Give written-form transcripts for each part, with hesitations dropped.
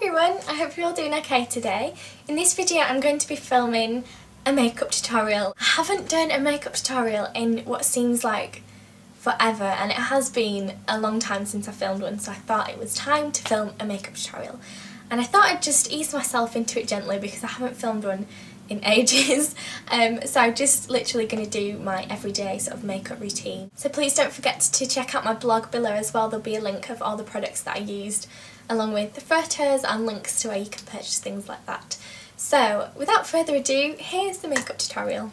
everyone, I hope you're all doing okay today. In this video I'm going to be filming a makeup tutorial. I haven't done a makeup tutorial in what seems like forever, and it has been a long time since I filmed one, so I thought it was time to film a makeup tutorial. And I thought I'd just ease myself into it gently because I haven't filmed one in ages, so I'm just literally going to do my everyday sort of makeup routine. So please don't forget to check out my blog below as well. There'll be a link of all the products that I used, along with the photos and links to where you can purchase things like that. So without further ado, here's the makeup tutorial.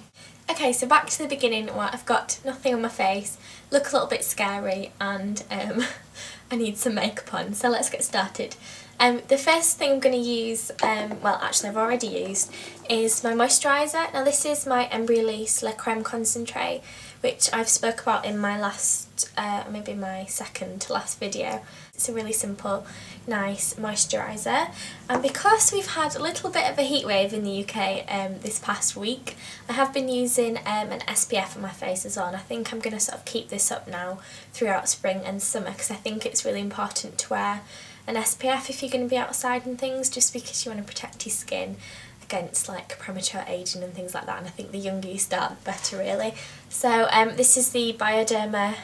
Okay, so back to the beginning where I've got nothing on my face, look a little bit scary, and I need some makeup on, so let's get started. The first thing I'm going to use, well actually I've already used, is my moisturiser. Now this is my Embryolisse Le Creme Concentrate, which I've spoke about in my last, maybe my second to last video. It's a really simple, nice moisturiser, and because we've had a little bit of a heat wave in the UK this past week, I have been using an SPF on my face as well, and I think I'm going to sort of keep this up now throughout spring and summer because I think it's really important to wear an SPF if you're going to be outside and things, just because you want to protect your skin against like premature aging and things like that, and I think the younger you start the better really. So this is the Bioderma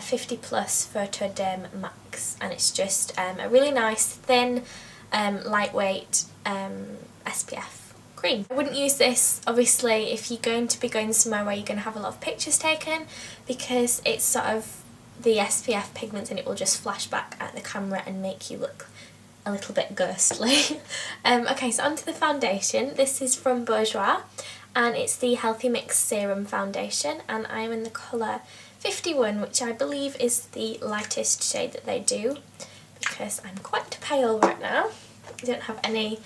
50 Plus Photoderm Max, and it's just a really nice thin lightweight SPF cream. I wouldn't use this obviously if you're going to be going somewhere where you're going to have a lot of pictures taken, because it's sort of the SPF pigments and it will just flash back at the camera and make you look a little bit ghostly. Okay, so onto the foundation. This is from Bourjois and it's the Healthy Mix Serum Foundation, and I'm in the colour 51, which I believe is the lightest shade that they do because I'm quite pale right now. I don't have any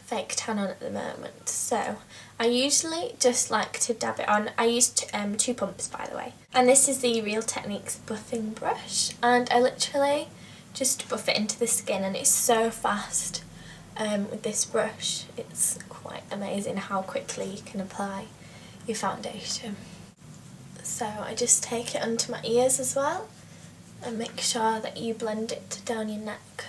fake tan on at the moment, so I usually just like to dab it on. I used 2 pumps by the way, and this is the Real Techniques buffing brush, and I literally just buff it into the skin, and it's so fast with this brush. It's quite amazing how quickly you can apply your foundation. So I just take it onto my ears as well and make sure that you blend it down your neck.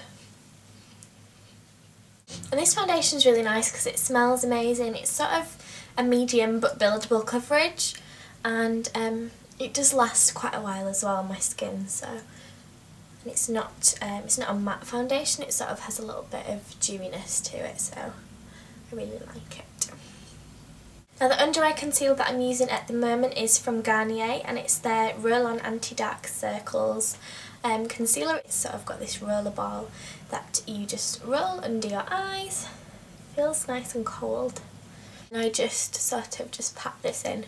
And this foundation is really nice because it smells amazing. It's sort of a medium but buildable coverage, and it does last quite a while as well on my skin. So, and it's not a matte foundation. It sort of has a little bit of dewiness to it, so I really like it. Now the under eye concealer that I'm using at the moment is from Garnier, and it's their Roll-On Anti-Dark Circles concealer. It's sort of got this roller ball that you just roll under your eyes. Feels nice and cold. And I just sort of just pat this in.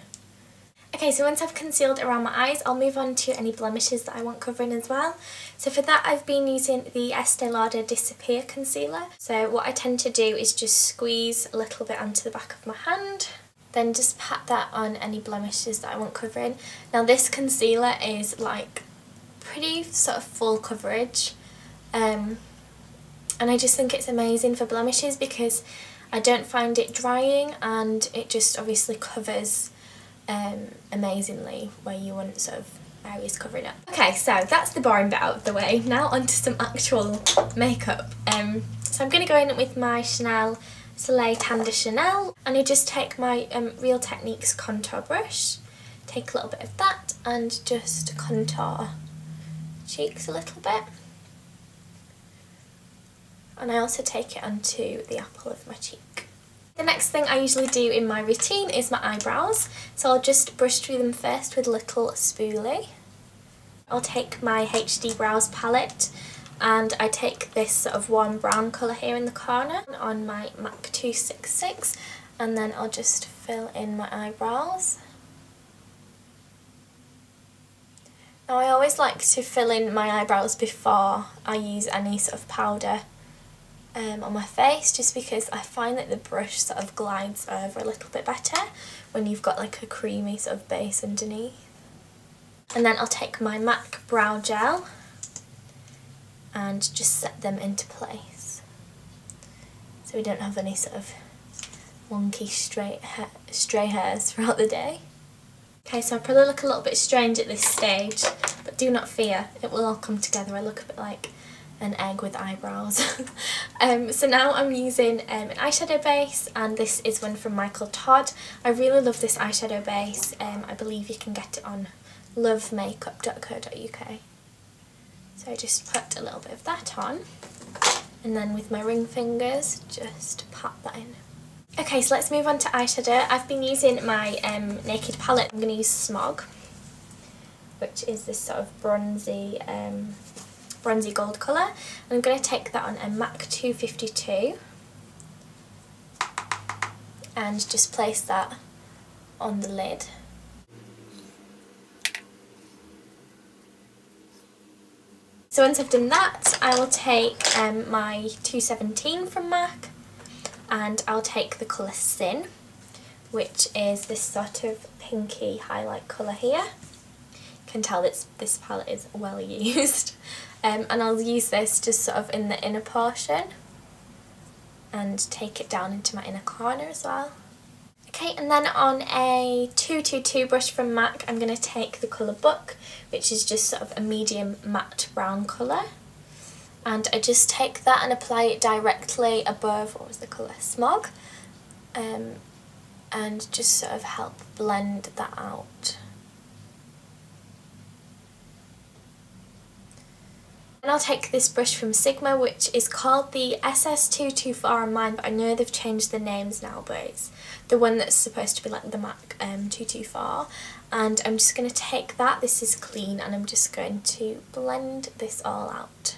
Okay, so once I've concealed around my eyes, I'll move on to any blemishes that I want covering as well. So for that I've been using the Lauder Disappear Concealer. So what I tend to do is just squeeze a little bit onto the back of my hand, then just pat that on any blemishes that I want covering. Now this concealer is like pretty sort of full coverage, and I just think it's amazing for blemishes because I don't find it drying, and it just obviously covers amazingly where you want sort of areas covering up. Okay, so that's the boring bit out of the way. Now onto some actual makeup. So I'm going to go in with my Chanel Soleil Tan de Chanel, and I just take my Real Techniques contour brush, take a little bit of that and just contour cheeks a little bit. And I also take it onto the apple of my cheek. The next thing I usually do in my routine is my eyebrows, so I'll just brush through them first with a little spoolie. I'll take my HD Brows palette, and I take this sort of warm brown colour here in the corner on my MAC 266, and then I'll just fill in my eyebrows. Now I always like to fill in my eyebrows before I use any sort of powder on my face, just because I find that the brush sort of glides over a little bit better when you've got like a creamy sort of base underneath. And then I'll take my MAC brow gel and just set them into place so we don't have any sort of wonky stray hairs throughout the day. Okay, so I probably look a little bit strange at this stage, but do not fear, it will all come together. I look a bit like an egg with eyebrows. So now I'm using an eyeshadow base, and this is one from Michael Todd. I really love this eyeshadow base. I believe you can get it on lovemakeup.co.uk. So I just put a little bit of that on, and then with my ring fingers just pop that in. Okay, so let's move on to eyeshadow. I've been using my Naked palette. I'm going to use Smog, which is this sort of bronzy gold colour. And I'm going to take that on a MAC 252 and just place that on the lid. So once I've done that, I will take my 217 from MAC, and I'll take the colour Sin, which is this sort of pinky highlight colour here. You can tell that this palette is well used. And I'll use this just sort of in the inner portion and take it down into my inner corner as well. Okay, and then on a 222 brush from MAC, I'm going to take the colour Book, which is just sort of a medium matte brown colour. And I just take that and apply it directly above, what was the colour? Smog. And just sort of help blend that out. And I'll take this brush from Sigma, which is called the SS224 on mine, but I know they've changed the names now, but it's the one that's supposed to be like the MAC 224. And I'm just going to take that, this is clean, and I'm just going to blend this all out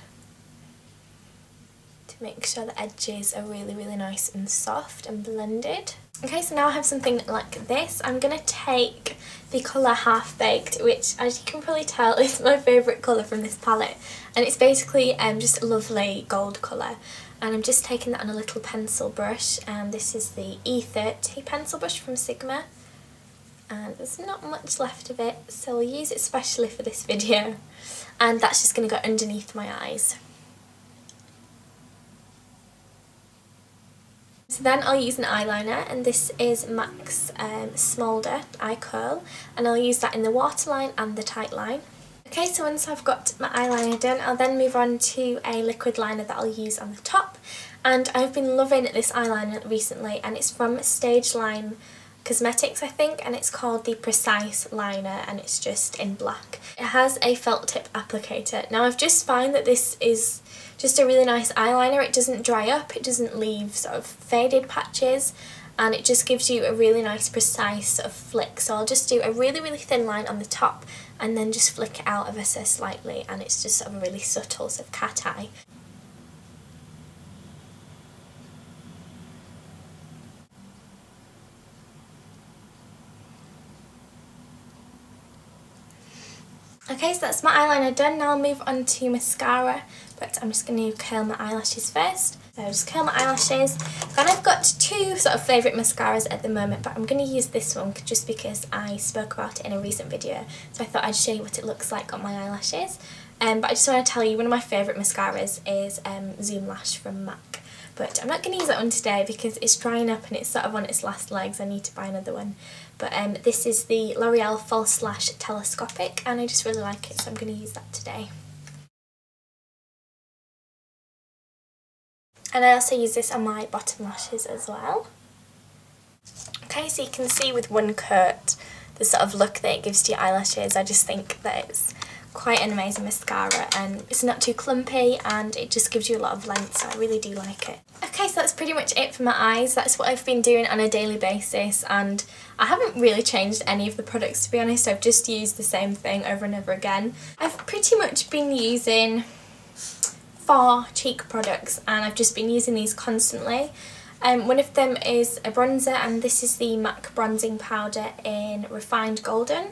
to make sure the edges are really, really nice and soft and blended. Okay, so now I have something like this. I'm going to take the colour Half Baked, which, as you can probably tell, is my favourite colour from this palette. And it's basically just a lovely gold colour. And I'm just taking that on a little pencil brush. And this is the E30 pencil brush from Sigma. And there's not much left of it, so I'll use it specially for this video. And that's just going to go underneath my eyes. So then I'll use an eyeliner, and this is MAC's Smolder Eye Curl, and I'll use that in the waterline and the tight line. Okay, so once I've got my eyeliner done, I'll then move on to a liquid liner that I'll use on the top. And I've been loving this eyeliner recently, and it's from Stage Line Cosmetics, I think, and it's called the Precise Liner, and it's just in black. It has a felt tip applicator. Now I've just found that this is just a really nice eyeliner. It doesn't dry up, it doesn't leave sort of faded patches, and it just gives you a really nice precise sort of flick. So I'll just do a really, really thin line on the top and then just flick it out ever so slightly, and it's just sort of a really subtle sort of cat eye. Okay, so that's my eyeliner done. Now I'll move on to mascara, but I'm just going to curl my eyelashes first. So just curl my eyelashes. And I've got two sort of favourite mascaras at the moment, but I'm going to use this one just because I spoke about it in a recent video. So I thought I'd show you what it looks like on my eyelashes. But I just want to tell you, one of my favourite mascaras is Zoom Lash from MAC. But I'm not going to use that one today because it's drying up and it's sort of on its last legs. I need to buy another one. But this is the L'Oreal False Lash Telescopic, and I just really like it, so I'm going to use that today. And I also use this on my bottom lashes as well. Okay, so you can see with one coat the sort of look that it gives to your eyelashes. I just think that it's quite an amazing mascara, and it's not too clumpy, and it just gives you a lot of length, so I really do like it. Okay, so that's pretty much it for my eyes. That's what I've been doing on a daily basis, and I haven't really changed any of the products, to be honest. I've just used the same thing over and over again. I've pretty much been using 4 cheek products, and I've just been using these constantly. One of them is a bronzer, and this is the MAC bronzing powder in Refined Golden,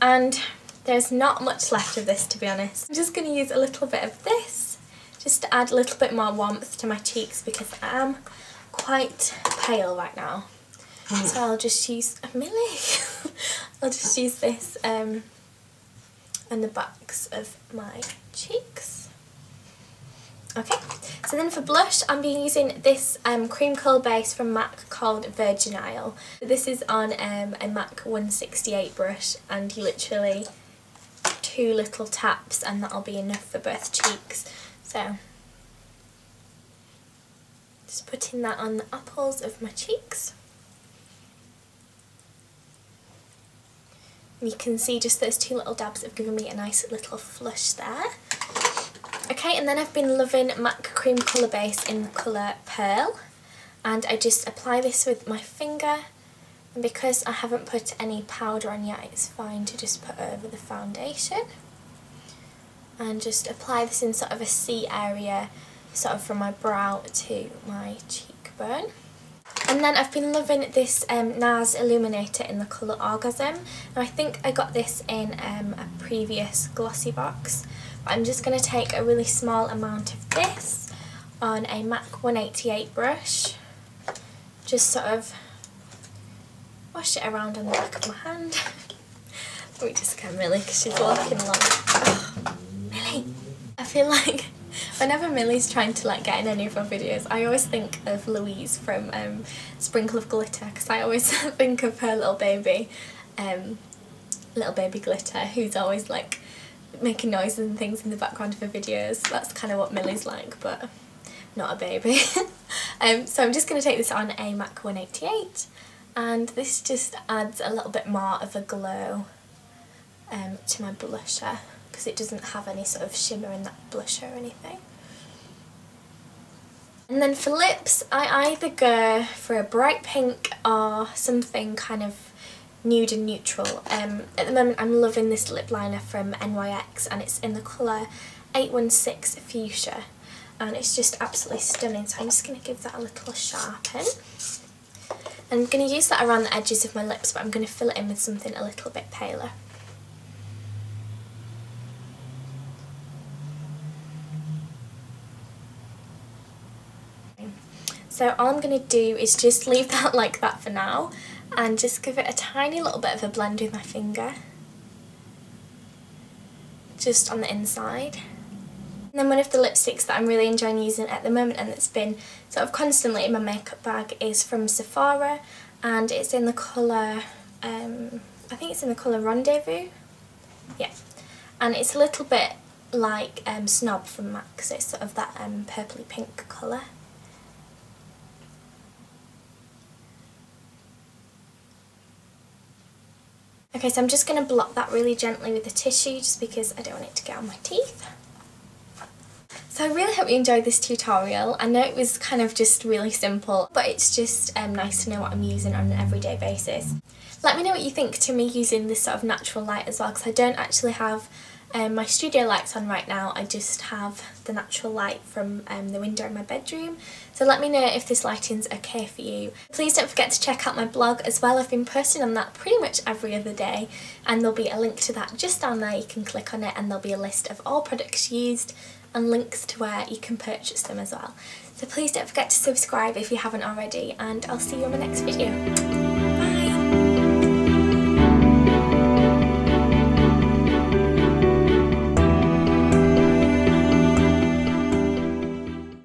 and there's not much left of this, to be honest. I'm just going to use a little bit of this just to add a little bit more warmth to my cheeks because I am quite pale right now. So I'll just use I'll just use this on the backs of my cheeks. Okay, so then for blush, I'm using this cream colour base from MAC called Virgin Isle. This is on a MAC 168 brush, and you literally 2 little taps and that'll be enough for both cheeks. So just putting that on the apples of my cheeks. And you can see just those two little dabs have given me a nice little flush there. Okay, and then I've been loving MAC Cream Colour Base in the colour Pearl. And I just apply this with my finger. And because I haven't put any powder on yet, it's fine to just put over the foundation. And just apply this in sort of a C area, sort of from my brow to my cheekbone. And then I've been loving this NARS Illuminator in the colour Orgasm. Now I think I got this in a previous glossy box. But I'm just going to take a really small amount of this on a MAC 188 brush. Just sort of wash it around on the back of my hand. Let me just get Millie because she's walking along. Oh, Millie! I feel like whenever Millie's trying to like get in any of our videos, I always think of Louise from Sprinkle of Glitter, because I always think of her little baby Glitter, who's always like making noises and things in the background of her videos. That's kind of what Millie's like, but not a baby. So I'm just going to take this on a MAC 188, and this just adds a little bit more of a glow to my blusher, because it doesn't have any sort of shimmer in that blusher or anything. And then for lips, I either go for a bright pink or something kind of nude and neutral. At the moment I'm loving this lip liner from NYX, and it's in the colour 816 Fuchsia, and it's just absolutely stunning, so I'm just going to give that a little sharpen. And I'm going to use that around the edges of my lips, but I'm going to fill it in with something a little bit paler. So all I'm going to do is just leave that like that for now, and just give it a tiny little bit of a blend with my finger, just on the inside. And then one of the lipsticks that I'm really enjoying using at the moment, and that's been sort of constantly in my makeup bag, is from Sephora, and it's in the colour, I think it's in the colour Rendezvous, yeah, and it's a little bit like Snob from MAC, so it's sort of that purpley pink colour. Okay, so I'm just going to blot that really gently with a tissue, just because I don't want it to get on my teeth. So I really hope you enjoyed this tutorial. I know it was kind of just really simple, but it's just nice to know what I'm using on an everyday basis. Let me know what you think to me using this sort of natural light as well, because I don't actually have my studio lights on right now. I just have the natural light from the window in my bedroom. So let me know if this lighting's okay for you. Please don't forget to check out my blog as well. I've been posting on that pretty much every other day, and there'll be a link to that just down there. You can click on it and there'll be a list of all products used and links to where you can purchase them as well. So please don't forget to subscribe if you haven't already, and I'll see you on my next video.